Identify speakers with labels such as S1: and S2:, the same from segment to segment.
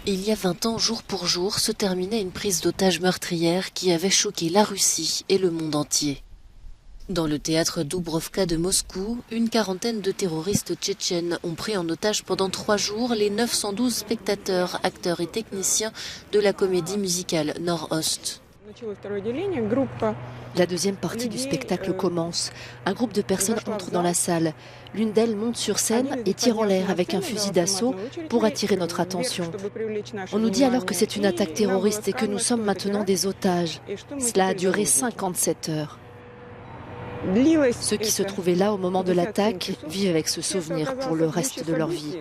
S1: Il y a 20 ans, jour pour jour, se terminait une prise d'otage meurtrière qui avait choqué la Russie et le monde entier. Dans le théâtre Doubrovka de Moscou, une quarantaine de terroristes tchétchènes ont pris en otage pendant 3 jours les 912 spectateurs, acteurs et techniciens de la comédie musicale Nord-Ost.
S2: La deuxième partie du spectacle commence. Un groupe de personnes entre dans la salle. L'une d'elles monte sur scène et tire en l'air avec un fusil d'assaut pour attirer notre attention. On nous dit alors que c'est une attaque terroriste et que nous sommes maintenant des otages. Cela a duré 57 heures. Ceux qui se trouvaient là au moment de l'attaque vivent avec ce souvenir pour le reste de leur vie.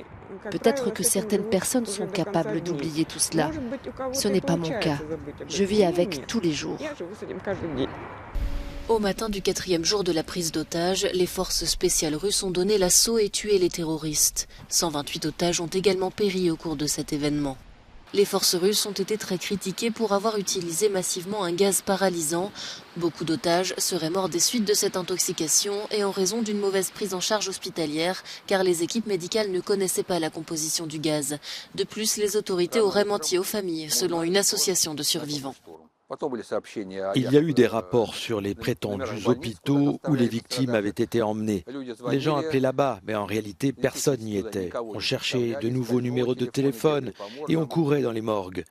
S2: Peut-être que certaines personnes sont capables d'oublier tout cela. Ce n'est pas mon cas. Je vis avec tous les jours.
S1: Au matin du 4e jour de la prise d'otages, les forces spéciales russes ont donné l'assaut et tué les terroristes. 128 otages ont également péri au cours de cet événement. Les forces russes ont été très critiquées pour avoir utilisé massivement un gaz paralysant. Beaucoup d'otages seraient morts des suites de cette intoxication et en raison d'une mauvaise prise en charge hospitalière, car les équipes médicales ne connaissaient pas la composition du gaz. De plus, les autorités auraient menti aux familles, selon une association de survivants.
S3: Il y a eu des rapports sur les prétendus hôpitaux où les victimes avaient été emmenées. Les gens appelaient là-bas, mais en réalité, personne n'y était. On cherchait de nouveaux numéros de téléphone et on courait dans les morgues.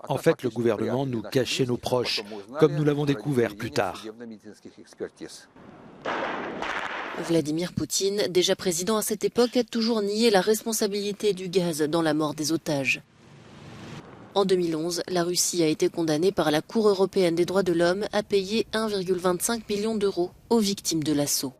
S3: En fait, le gouvernement nous cachait nos proches, comme nous l'avons découvert plus tard.
S1: Vladimir Poutine, déjà président à cette époque, a toujours nié la responsabilité du gaz dans la mort des otages. En 2011, la Russie a été condamnée par la Cour européenne des droits de l'homme à payer 1,25 million d'euros aux victimes de l'assaut.